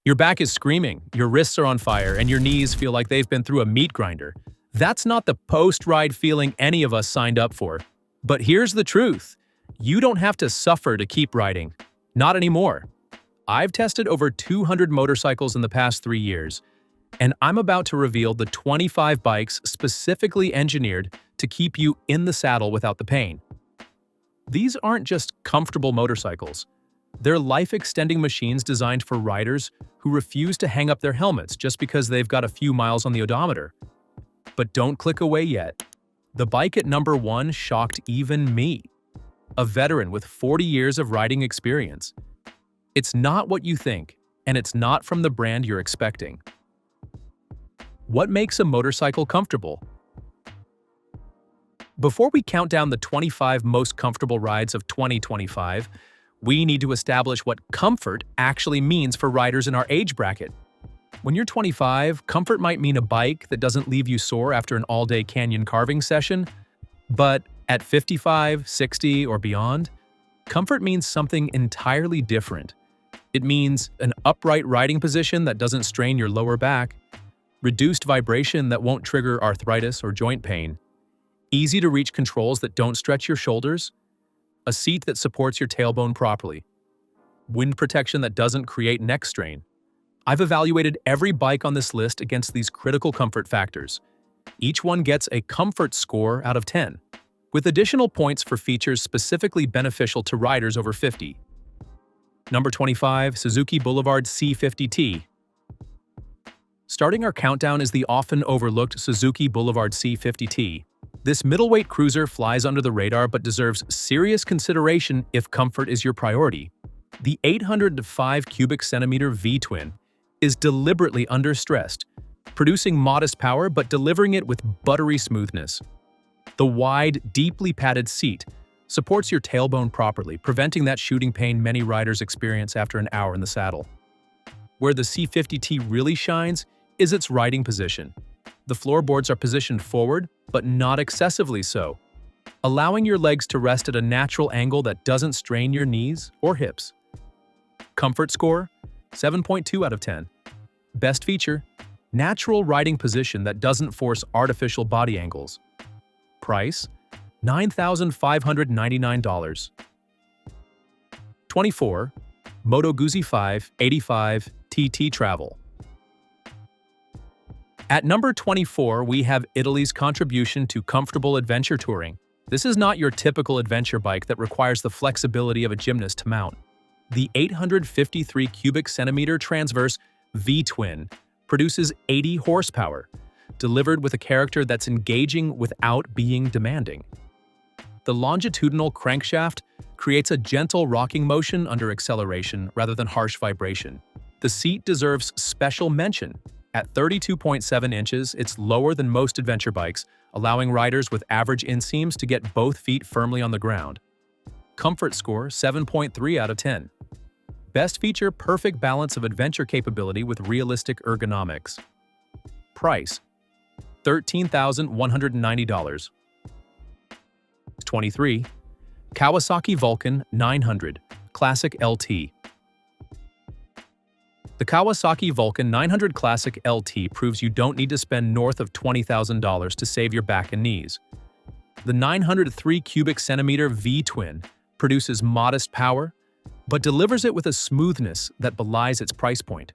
Your back is screaming, your wrists are on fire, and your knees feel like they've been through a meat grinder. That's not the post-ride feeling any of us signed up for. But here's the truth. You don't have to suffer to keep riding. Not anymore. I've tested over 200 motorcycles in the past 3 years, and I'm about to reveal the 25 bikes specifically engineered to keep you in the saddle without the pain. These aren't just comfortable motorcycles. They're life-extending machines designed for riders who refuse to hang up their helmets just because they've got a few miles on the odometer. But don't click away yet. The bike at number 1 shocked even me, a veteran with 40 years of riding experience. It's not what you think, and it's not from the brand you're expecting. What makes a motorcycle comfortable? Before we count down the 25 most comfortable rides of 2025, we need to establish what comfort actually means for riders in our age bracket. When you're 25, comfort might mean a bike that doesn't leave you sore after an all-day canyon carving session. But at 55, 60, or beyond, comfort means something entirely different. It means an upright riding position that doesn't strain your lower back, reduced vibration that won't trigger arthritis or joint pain, easy-to-reach controls that don't stretch your shoulders, a seat that supports your tailbone properly, wind protection that doesn't create neck strain. I've evaluated every bike on this list against these critical comfort factors. Each one gets a comfort score out of 10, with additional points for features specifically beneficial to riders over 50. Number 25, Suzuki Boulevard C50T. Starting our countdown is the often overlooked Suzuki Boulevard C50T. This middleweight cruiser flies under the radar but deserves serious consideration if comfort is your priority. The 805 cubic centimeter V-twin is deliberately understressed, producing modest power but delivering it with buttery smoothness. The wide, deeply padded seat supports your tailbone properly, preventing that shooting pain many riders experience after an hour in the saddle. Where the C50T really shines is its riding position. The floorboards are positioned forward, but not excessively so, allowing your legs to rest at a natural angle that doesn't strain your knees or hips. Comfort score, 7.2 out of 10. Best feature, natural riding position that doesn't force artificial body angles. Price, $9,599. 24. Moto Guzzi 585 TT Travel. At number 24, we have Italy's contribution to comfortable adventure touring. This is not your typical adventure bike that requires the flexibility of a gymnast to mount. The 853 cubic centimeter transverse V-twin produces 80 horsepower, delivered with a character that's engaging without being demanding. The longitudinal crankshaft creates a gentle rocking motion under acceleration rather than harsh vibration. The seat deserves special mention. At 32.7 inches, it's lower than most adventure bikes, allowing riders with average inseams to get both feet firmly on the ground. Comfort score, 7.3 out of 10. Best feature, perfect balance of adventure capability with realistic ergonomics. Price, $13,190. 23. Kawasaki Vulcan 900 Classic LT. The Kawasaki Vulcan 900 Classic LT proves you don't need to spend north of $20,000 to save your back and knees. The 903 cubic centimeter V-twin produces modest power, but delivers it with a smoothness that belies its price point.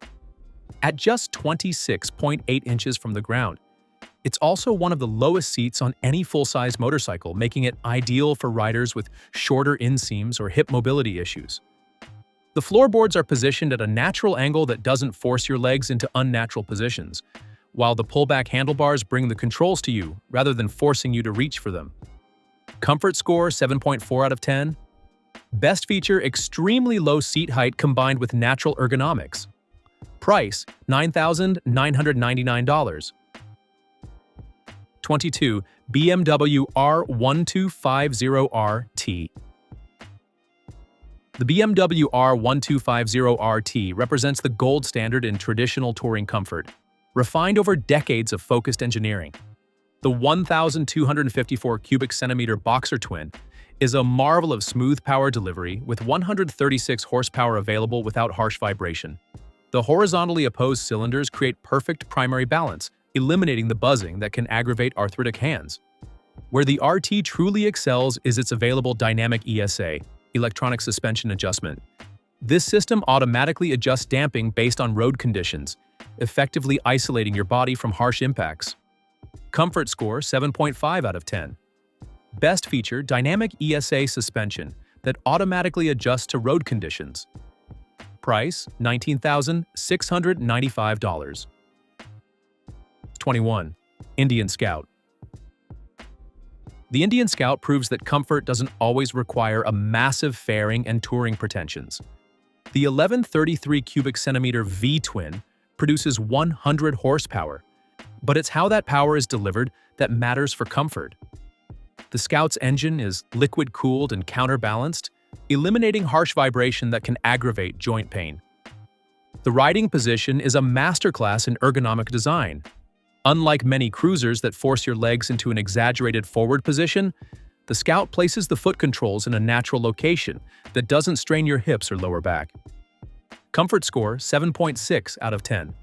At just 26.8 inches from the ground, it's also one of the lowest seats on any full-size motorcycle, making it ideal for riders with shorter inseams or hip mobility issues. The floorboards are positioned at a natural angle that doesn't force your legs into unnatural positions, while the pullback handlebars bring the controls to you rather than forcing you to reach for them. Comfort score, 7.4 out of 10. Best feature, extremely low seat height combined with natural ergonomics. Price, $9,999. 22. BMW R1250RT. The BMW R1250RT represents the gold standard in traditional touring comfort, refined over decades of focused engineering. The 1,254 cubic centimeter boxer twin is a marvel of smooth power delivery with 136 horsepower available without harsh vibration. The horizontally opposed cylinders create perfect primary balance, eliminating the buzzing that can aggravate arthritic hands. Where the RT truly excels is its available dynamic ESA, electronic suspension adjustment. This system automatically adjusts damping based on road conditions, effectively isolating your body from harsh impacts. Comfort score 7.5 out of 10. Best feature, dynamic ESA suspension that automatically adjusts to road conditions. Price, $19,695. 21. Indian Scout. The Indian Scout proves that comfort doesn't always require a massive fairing and touring pretensions. The 1133 cubic centimeter V-twin produces 100 horsepower, but it's how that power is delivered that matters for comfort. The Scout's engine is liquid-cooled and counterbalanced, eliminating harsh vibration that can aggravate joint pain. The riding position is a masterclass in ergonomic design. Unlike many cruisers that force your legs into an exaggerated forward position, the Scout places the foot controls in a natural location that doesn't strain your hips or lower back. Comfort score 7.6 out of 10.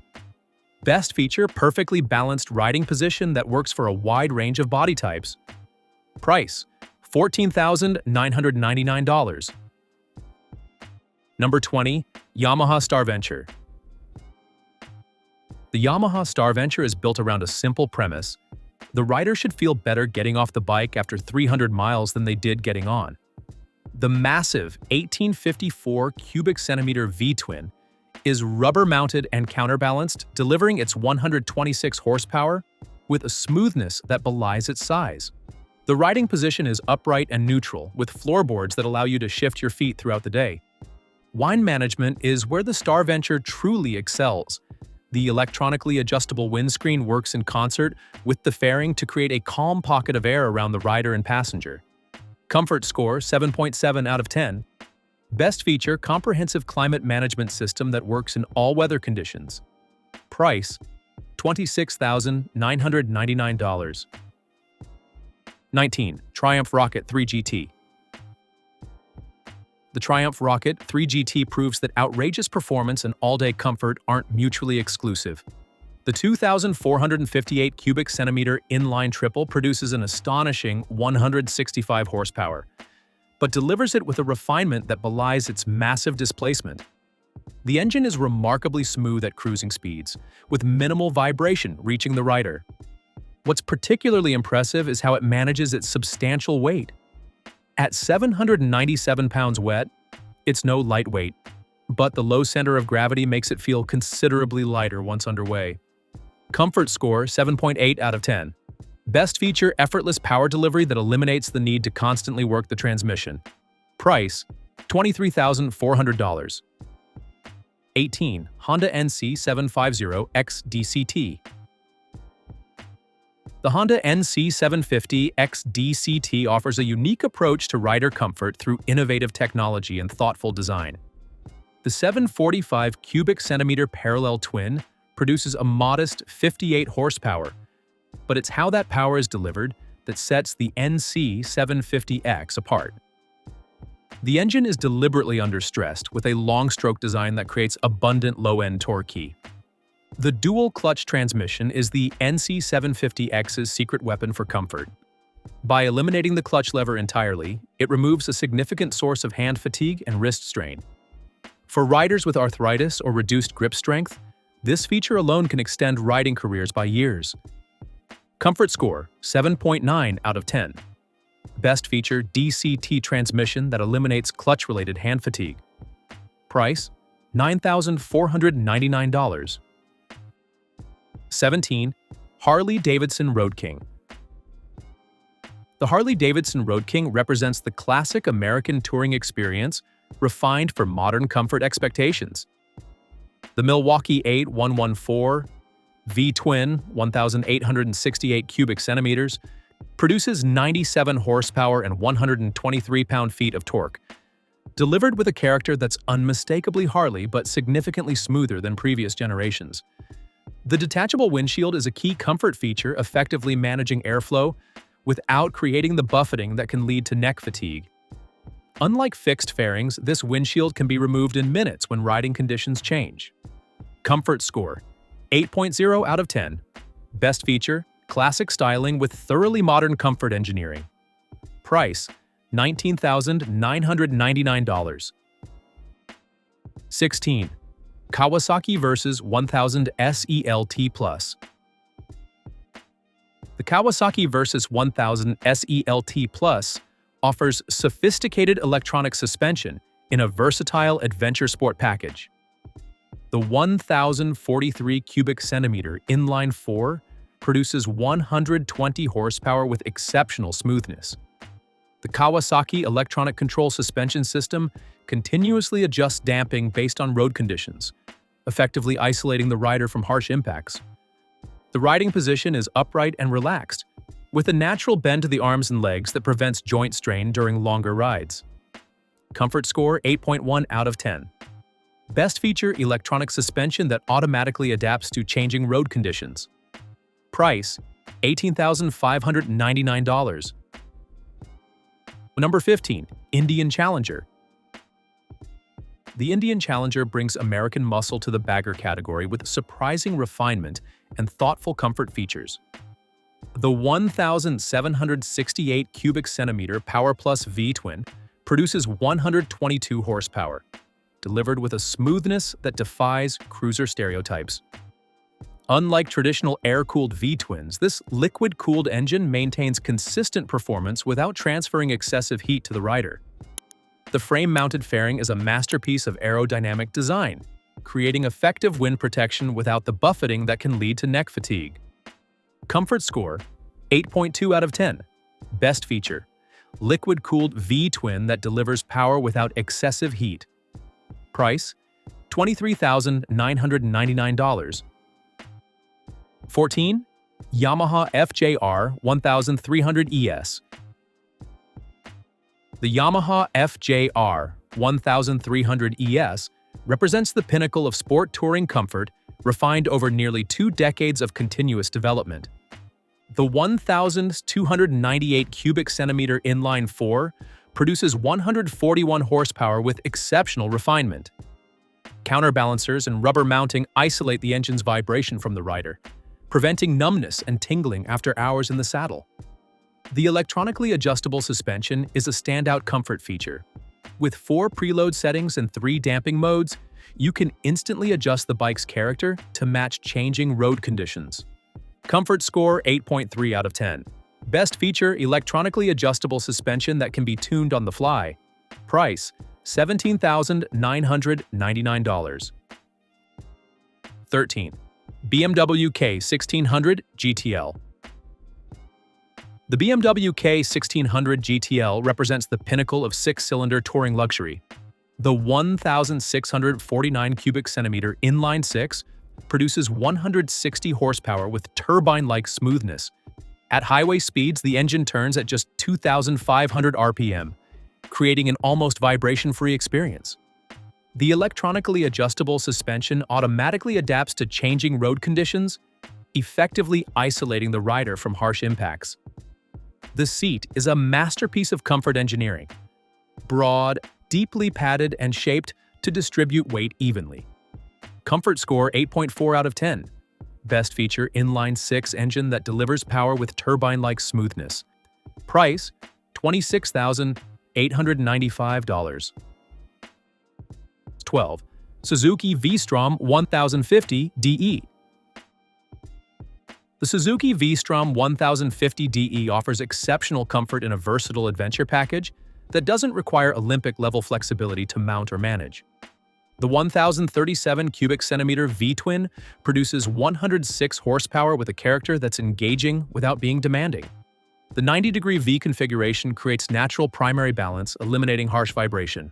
Best feature, perfectly balanced riding position that works for a wide range of body types. Price, $14,999. Number 20. Yamaha StarVenture. The Yamaha StarVenture is built around a simple premise. The rider should feel better getting off the bike after 300 miles than they did getting on. The massive 1854 cubic centimeter V-twin is rubber-mounted and counterbalanced, delivering its 126 horsepower with a smoothness that belies its size. The riding position is upright and neutral, with floorboards that allow you to shift your feet throughout the day. Wind management is where the StarVenture truly excels. The electronically adjustable windscreen works in concert with the fairing to create a calm pocket of air around the rider and passenger. Comfort score 7.7 out of 10. Best feature, comprehensive climate management system that works in all weather conditions. Price, $26,999. 19. Triumph Rocket 3 GT. The Triumph Rocket 3 GT proves that outrageous performance and all-day comfort aren't mutually exclusive. The 2,458 cubic centimeter inline triple produces an astonishing 165 horsepower, but delivers it with a refinement that belies its massive displacement. The engine is remarkably smooth at cruising speeds, with minimal vibration reaching the rider. What's particularly impressive is how it manages its substantial weight. At 797 pounds wet, it's no lightweight, but the low center of gravity makes it feel considerably lighter once underway. Comfort score 7.8 out of 10. Best feature, effortless power delivery that eliminates the need to constantly work the transmission. Price, $23,400. 18. Honda NC750X DCT. The Honda NC750X DCT offers a unique approach to rider comfort through innovative technology and thoughtful design. The 745 cubic centimeter parallel twin produces a modest 58 horsepower, but it's how that power is delivered that sets the NC750X apart. The engine is deliberately understressed with a long-stroke design that creates abundant low-end torque. The dual-clutch transmission is the NC750X's secret weapon for comfort. By eliminating the clutch lever entirely, it removes a significant source of hand fatigue and wrist strain. For riders with arthritis or reduced grip strength, this feature alone can extend riding careers by years. Comfort score 7.9 out of 10. Best feature, DCT transmission that eliminates clutch-related hand fatigue. Price, $9,499. 17. Harley-Davidson Road King. The Harley-Davidson Road King represents the classic American touring experience refined for modern comfort expectations. The Milwaukee 8114 V-twin 1,868 cubic centimeters produces 97 horsepower and 123 pound-feet of torque, delivered with a character that's unmistakably Harley but significantly smoother than previous generations. The detachable windshield is a key comfort feature, effectively managing airflow without creating the buffeting that can lead to neck fatigue. Unlike fixed fairings, this windshield can be removed in minutes when riding conditions change. Comfort score, 8.0 out of 10. Best feature, classic styling with thoroughly modern comfort engineering. Price, $19,999. 16. Kawasaki vs 1000 SELT Plus. The Kawasaki vs 1000 SELT Plus offers sophisticated electronic suspension in a versatile adventure sport package. The 1043 cubic centimeter inline 4 produces 120 horsepower with exceptional smoothness. The Kawasaki electronic control suspension system continuously adjusts damping based on road conditions, effectively isolating the rider from harsh impacts. The riding position is upright and relaxed, with a natural bend to the arms and legs that prevents joint strain during longer rides. Comfort score, 8.1 out of 10. Best feature, electronic suspension that automatically adapts to changing road conditions. Price, $18,599. Number 15. Indian Challenger. The Indian Challenger brings American muscle to the bagger category with surprising refinement and thoughtful comfort features. The 1,768 cubic centimeter Power Plus V-twin produces 122 horsepower, delivered with a smoothness that defies cruiser stereotypes. Unlike traditional air-cooled V-twins, this liquid-cooled engine maintains consistent performance without transferring excessive heat to the rider. The frame-mounted fairing is a masterpiece of aerodynamic design, creating effective wind protection without the buffeting that can lead to neck fatigue. Comfort score, 8.2 out of 10. Best feature, liquid-cooled V-twin that delivers power without excessive heat. Price, $23,999. 14. Yamaha FJR 1300 ES. The Yamaha FJR 1300 ES represents the pinnacle of sport touring comfort refined over nearly 2 decades of continuous development. The 1,298 cubic centimeter inline 4 produces 141 horsepower with exceptional refinement. Counterbalancers and rubber mounting isolate the engine's vibration from the rider, preventing numbness and tingling after hours in the saddle. The electronically adjustable suspension is a standout comfort feature. With 4 preload settings and 3 damping modes, you can instantly adjust the bike's character to match changing road conditions. Comfort score, 8.3 out of 10. Best feature, electronically adjustable suspension that can be tuned on the fly. Price, $17,999. 13. BMW K1600 GTL. The BMW K1600 GTL represents the pinnacle of 6-cylinder touring luxury. The 1,649 cubic centimeter inline 6 produces 160 horsepower with turbine-like smoothness. At highway speeds, the engine turns at just 2,500 RPM, creating an almost vibration-free experience. The electronically adjustable suspension automatically adapts to changing road conditions, effectively isolating the rider from harsh impacts. The seat is a masterpiece of comfort engineering. Broad, deeply padded, and shaped to distribute weight evenly. Comfort score, 8.4 out of 10. Best feature, inline 6 engine that delivers power with turbine-like smoothness. Price, $26,895. 12. Suzuki V-Strom 1050 DE. The Suzuki V-Strom 1050 DE offers exceptional comfort in a versatile adventure package that doesn't require Olympic-level flexibility to mount or manage. The 1,037 cubic centimeter V-twin produces 106 horsepower with a character that's engaging without being demanding. The 90-degree V configuration creates natural primary balance, eliminating harsh vibration.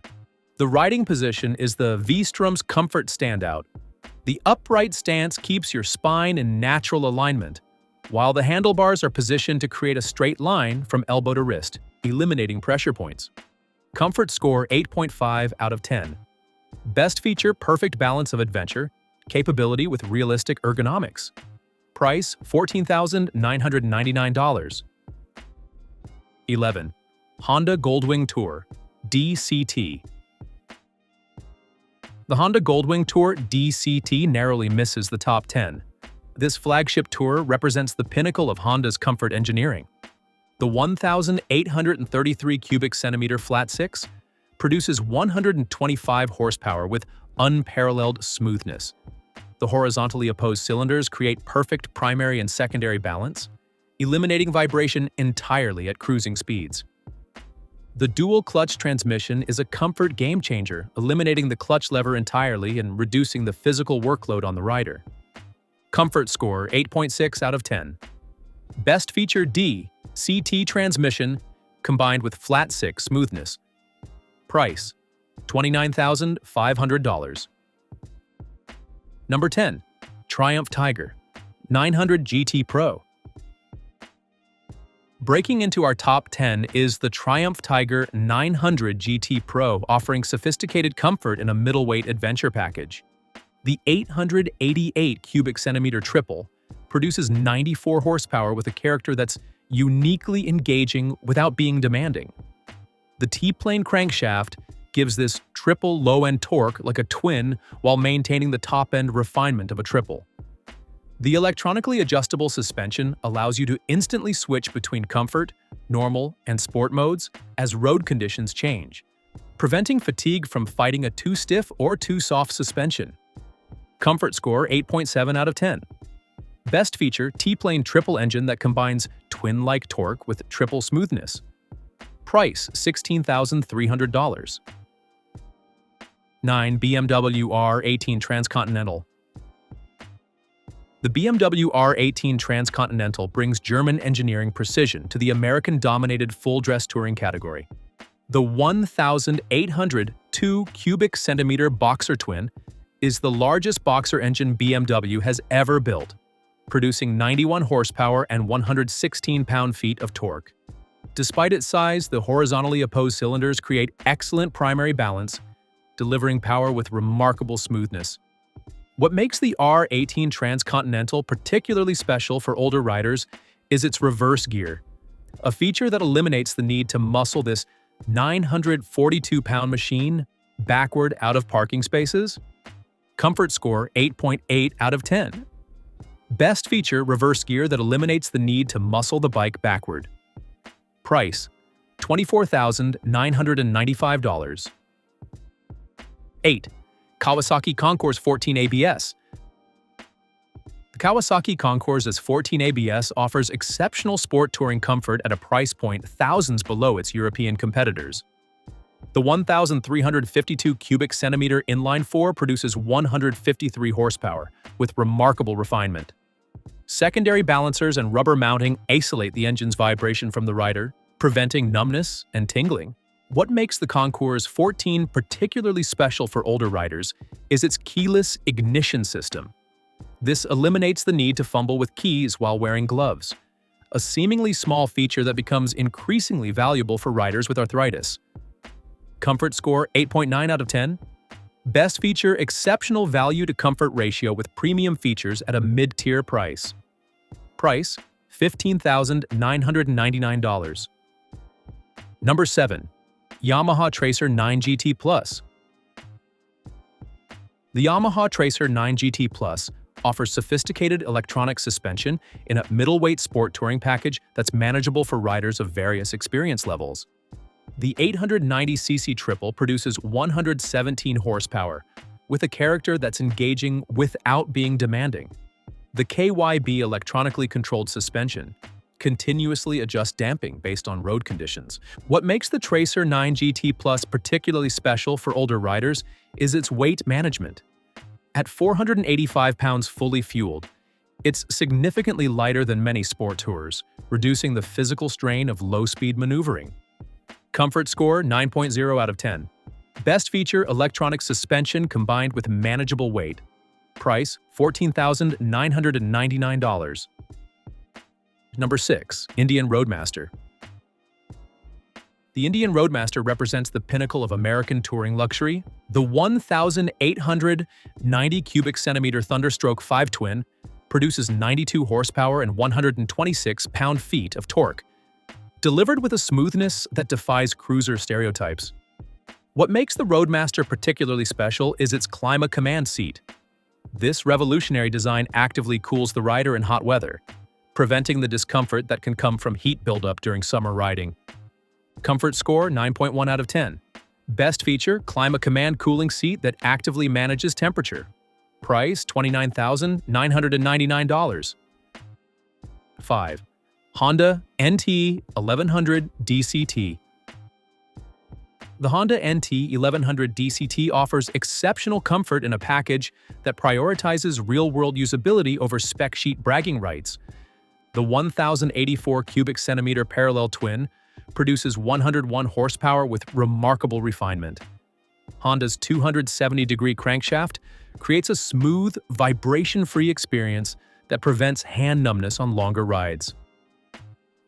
The riding position is the V-Strom's comfort standout. The upright stance keeps your spine in natural alignment, while the handlebars are positioned to create a straight line from elbow to wrist, eliminating pressure points. Comfort score, 8.5 out of 10. Best feature, perfect balance of adventure, capability with realistic ergonomics. Price, $14,999. 11. Honda Goldwing Tour DCT. The Honda Goldwing Tour DCT narrowly misses the top 10. This flagship tour represents the pinnacle of Honda's comfort engineering. The 1,833 cubic centimeter flat six produces 125 horsepower with unparalleled smoothness. The horizontally opposed cylinders create perfect primary and secondary balance, eliminating vibration entirely at cruising speeds. The dual-clutch transmission is a comfort game-changer, eliminating the clutch lever entirely and reducing the physical workload on the rider. Comfort score 8.6 out of 10. Best feature D, CT transmission combined with flat six smoothness. Price, $29,500. Number 10. Triumph Tiger 900 GT Pro. Breaking into our top 10 is the Triumph Tiger 900 GT Pro, offering sophisticated comfort in a middleweight adventure package. The 888 cubic centimeter triple produces 94 horsepower with a character that's uniquely engaging without being demanding. The T-plane crankshaft gives this triple low-end torque like a twin while maintaining the top-end refinement of a triple. The electronically adjustable suspension allows you to instantly switch between comfort, normal, and sport modes as road conditions change, preventing fatigue from fighting a too stiff or too soft suspension. Comfort score 8.7 out of 10. Best feature T-plane triple engine that combines twin-like torque with triple smoothness. Price $16,300. 9. BMW R18 Transcontinental. The BMW R18 Transcontinental brings German engineering precision to the American-dominated full-dress touring category. The 1,802 cubic centimeter boxer twin is the largest boxer engine BMW has ever built, producing 91 horsepower and 116 pound-feet of torque. Despite its size, the horizontally opposed cylinders create excellent primary balance, delivering power with remarkable smoothness. What makes the R18 Transcontinental particularly special for older riders is its reverse gear, a feature that eliminates the need to muscle this 942-pound machine backward out of parking spaces. Comfort score 8.8 out of 10. Best feature reverse gear that eliminates the need to muscle the bike backward. Price $24,995. 8. Kawasaki Concours 14 ABS. The Kawasaki Concours S14 ABS offers exceptional sport touring comfort at a price point thousands below its European competitors. The 1,352 cubic centimeter inline-four produces 153 horsepower, with remarkable refinement. Secondary balancers and rubber mounting isolate the engine's vibration from the rider, preventing numbness and tingling. What makes the Concours 14 particularly special for older riders is its keyless ignition system. This eliminates the need to fumble with keys while wearing gloves, a seemingly small feature that becomes increasingly valuable for riders with arthritis. Comfort score 8.9 out of 10. Best feature exceptional value to comfort ratio with premium features at a mid-tier price. Price $15,999. Number 7. Yamaha Tracer 9 GT Plus. The Yamaha Tracer 9 GT Plus offers sophisticated electronic suspension in a middleweight sport touring package that's manageable for riders of various experience levels. The 890cc triple produces 117 horsepower, with a character that's engaging without being demanding. The KYB electronically controlled suspension continuously adjusts damping based on road conditions. What makes the Tracer 9 GT Plus particularly special for older riders is its weight management. At 485 pounds fully fueled, it's significantly lighter than many sport tours, reducing the physical strain of low-speed maneuvering. Comfort score 9.0 out of 10. Best feature electronic suspension combined with manageable weight. Price $14,999. Number 6. Indian Roadmaster. The Indian Roadmaster represents the pinnacle of American touring luxury. The 1,890 cubic centimeter Thunderstroke 5 twin produces 92 horsepower and 126 pound-feet of torque, delivered with a smoothness that defies cruiser stereotypes. What makes the Roadmaster particularly special is its Climate Command seat. This revolutionary design actively cools the rider in hot weather, preventing the discomfort that can come from heat buildup during summer riding. Comfort score 9.1 out of 10. Best feature, Climate Command cooling seat that actively manages temperature. Price $29,999. 5. Honda NT 1100 DCT. The Honda NT 1100 DCT offers exceptional comfort in a package that prioritizes real-world usability over spec sheet bragging rights. The 1,084 cubic centimeter parallel twin produces 101 horsepower with remarkable refinement. Honda's 270-degree crankshaft creates a smooth, vibration-free experience that prevents hand numbness on longer rides.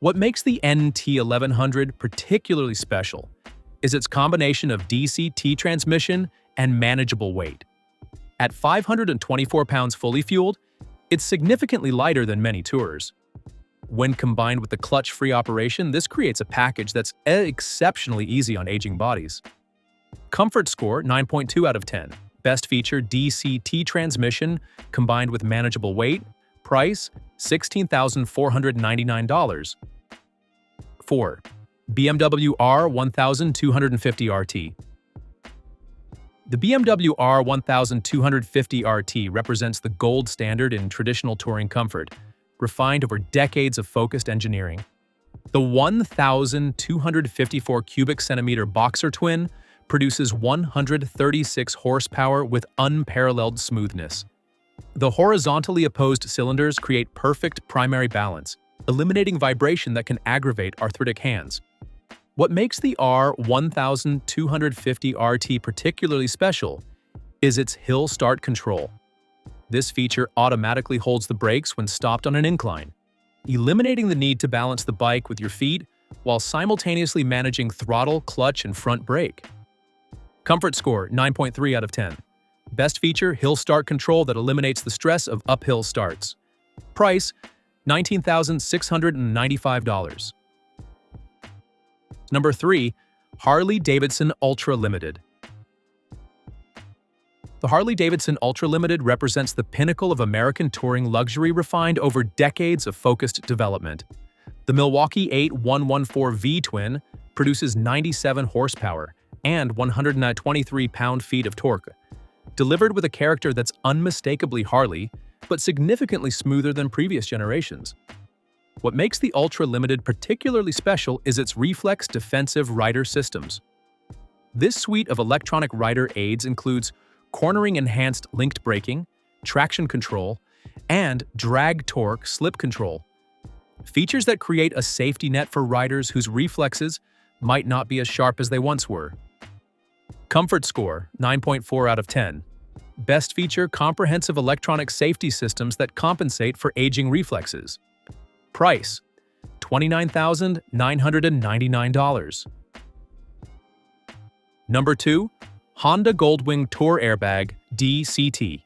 What makes the NT 1100 particularly special is its combination of DCT transmission and manageable weight. At 524 pounds fully fueled, it's significantly lighter than many Tourers. When combined with the clutch-free operation, this creates a package that's exceptionally easy on aging bodies. Comfort score 9.2 out of 10. Best feature, DCT transmission combined with manageable weight. Price $16,499. 4. BMW R1250 RT. The BMW R1250 RT represents the gold standard in traditional touring comfort, refined over decades of focused engineering. The 1,254 cubic centimeter boxer twin produces 136 horsepower with unparalleled smoothness. The horizontally opposed cylinders create perfect primary balance, eliminating vibration that can aggravate arthritic hands. What makes the R1250 RT particularly special is its hill start control. This feature automatically holds the brakes when stopped on an incline, eliminating the need to balance the bike with your feet while simultaneously managing throttle, clutch, and front brake. Comfort score 9.3 out of 10. Best feature, hill start control that eliminates the stress of uphill starts. Price $19,695. Number 3. Harley-Davidson Ultra Limited. The Harley-Davidson Ultra Limited represents the pinnacle of American touring luxury refined over decades of focused development. The Milwaukee 8114 V-twin produces 97 horsepower and 123 pound-feet of torque, delivered with a character that's unmistakably Harley, but significantly smoother than previous generations. What makes the Ultra Limited particularly special is its reflex defensive rider systems. This suite of electronic rider aids includes cornering-enhanced linked braking, traction control, and drag torque slip control, features that create a safety net for riders whose reflexes might not be as sharp as they once were. Comfort score 9.4 out of 10. Best feature, comprehensive electronic safety systems that compensate for aging reflexes. Price $29,999. Number 2. Honda Goldwing Tour Airbag DCT.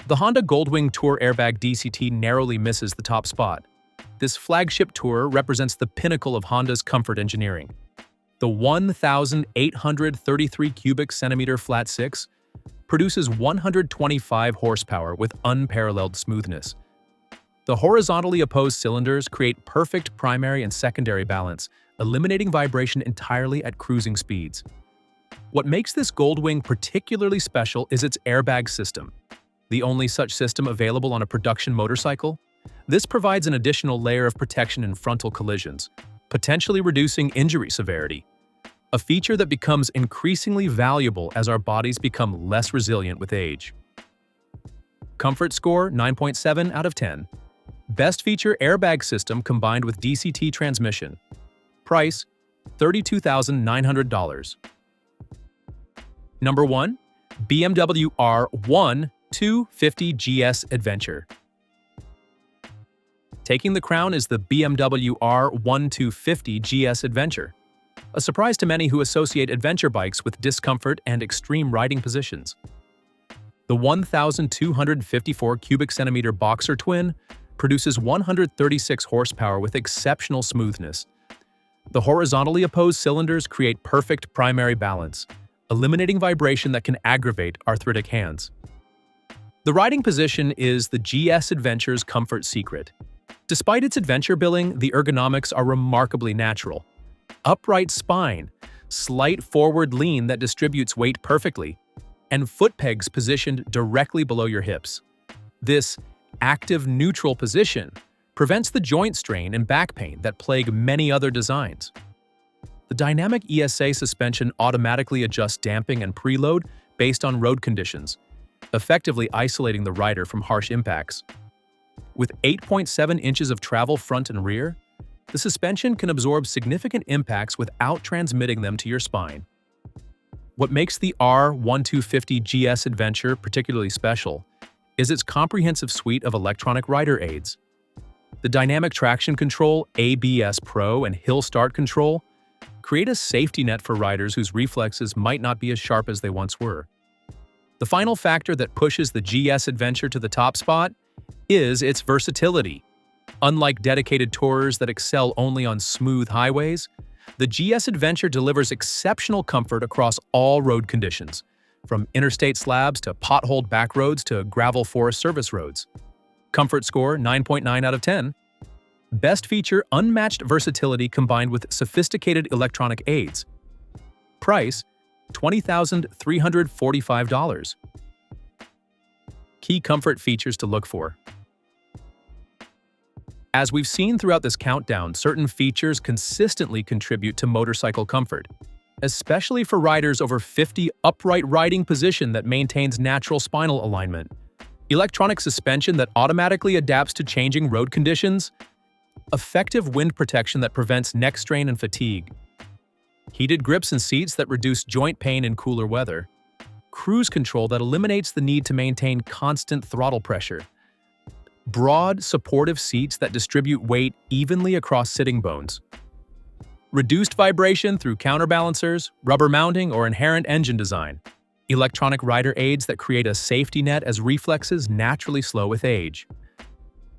The Honda Goldwing Tour Airbag DCT narrowly misses the top spot. This flagship tourer represents the pinnacle of Honda's comfort engineering. The 1,833 cubic centimeter flat six produces 125 horsepower with unparalleled smoothness. The horizontally opposed cylinders create perfect primary and secondary balance, eliminating vibration entirely at cruising speeds. What makes this Goldwing particularly special is its airbag system. The only such system available on a production motorcycle, this provides an additional layer of protection in frontal collisions, potentially reducing injury severity, a feature that becomes increasingly valuable as our bodies become less resilient with age. Comfort score 9.7 out of 10. Best feature, airbag system combined with DCT transmission. Price $32,900. Number 1. BMW R1250 GS Adventure. Taking the crown is the BMW R1250 GS Adventure, a surprise to many who associate adventure bikes with discomfort and extreme riding positions. The 1,254 cubic centimeter boxer twin produces 136 horsepower with exceptional smoothness. The horizontally opposed cylinders create perfect primary balance, eliminating vibration that can aggravate arthritic hands. The riding position is the GS Adventure's comfort secret. Despite its adventure billing, the ergonomics are remarkably natural. Upright spine, slight forward lean that distributes weight perfectly, and foot pegs positioned directly below your hips. This active neutral position prevents the joint strain and back pain that plague many other designs. The dynamic ESA suspension automatically adjusts damping and preload based on road conditions, effectively isolating the rider from harsh impacts. With 8.7 inches of travel front and rear, the suspension can absorb significant impacts without transmitting them to your spine. What makes the R1250 GS Adventure particularly special is its comprehensive suite of electronic rider aids. The Dynamic Traction Control, ABS Pro, and Hill Start Control create a safety net for riders whose reflexes might not be as sharp as they once were. The final factor that pushes the GS Adventure to the top spot is its versatility. Unlike dedicated tourers that excel only on smooth highways, the GS Adventure delivers exceptional comfort across all road conditions, from interstate slabs to potholed back roads to gravel forest service roads. Comfort score 9.9 out of 10. Best feature unmatched versatility combined with sophisticated electronic aids. Price $20,345. Key comfort features to look for. As we've seen throughout this countdown, certain features consistently contribute to motorcycle comfort, especially for riders over 50. Upright riding position that maintains natural spinal alignment. Electronic suspension that automatically adapts to changing road conditions. Effective wind protection that prevents neck strain and fatigue. Heated grips and seats that reduce joint pain in cooler weather. Cruise control that eliminates the need to maintain constant throttle pressure. Broad, supportive seats that distribute weight evenly across sitting bones. Reduced vibration through counterbalancers, rubber mounting, or inherent engine design. Electronic rider aids that create a safety net as reflexes naturally slow with age.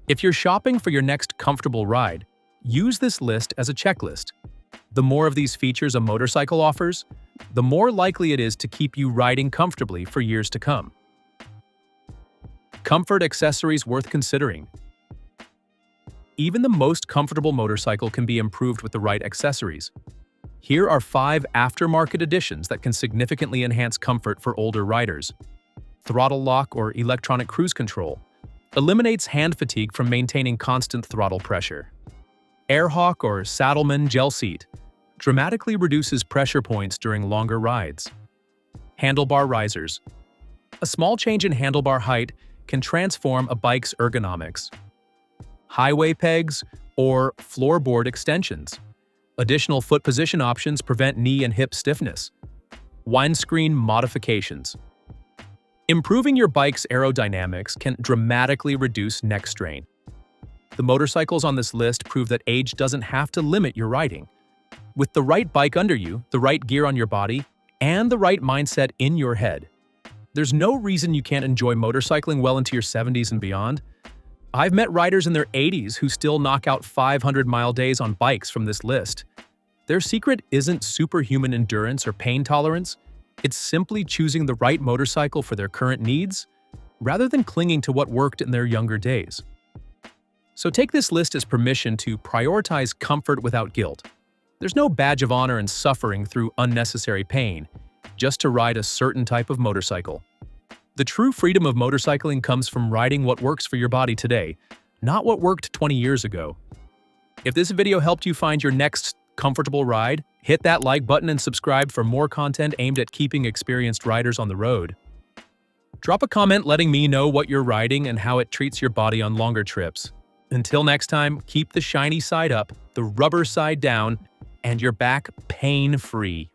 If you're shopping for your next comfortable ride, use this list as a checklist. The more of these features a motorcycle offers, the more likely it is to keep you riding comfortably for years to come. Comfort accessories worth considering. Even the most comfortable motorcycle can be improved with the right accessories. Here are 5 aftermarket additions that can significantly enhance comfort for older riders. Throttle lock or electronic cruise control eliminates hand fatigue from maintaining constant throttle pressure. Airhawk or Saddleman gel seat dramatically reduces pressure points during longer rides. Handlebar risers. A small change in handlebar height can transform a bike's ergonomics. Highway pegs or floorboard extensions. Additional foot position options prevent knee and hip stiffness. Windscreen modifications. Improving your bike's aerodynamics can dramatically reduce neck strain. The motorcycles on this list prove that age doesn't have to limit your riding. With the right bike under you, the right gear on your body, and the right mindset in your head, there's no reason you can't enjoy motorcycling well into your 70s and beyond. I've met riders in their 80s who still knock out 500-mile days on bikes from this list. Their secret isn't superhuman endurance or pain tolerance. It's simply choosing the right motorcycle for their current needs, rather than clinging to what worked in their younger days. So take this list as permission to prioritize comfort without guilt. There's no badge of honor in suffering through unnecessary pain, just to ride a certain type of motorcycle. The true freedom of motorcycling comes from riding what works for your body today, not what worked 20 years ago. If this video helped you find your next comfortable ride, hit that like button and subscribe for more content aimed at keeping experienced riders on the road. Drop a comment letting me know what you're riding and how it treats your body on longer trips. Until next time, keep the shiny side up, the rubber side down, and your back pain-free.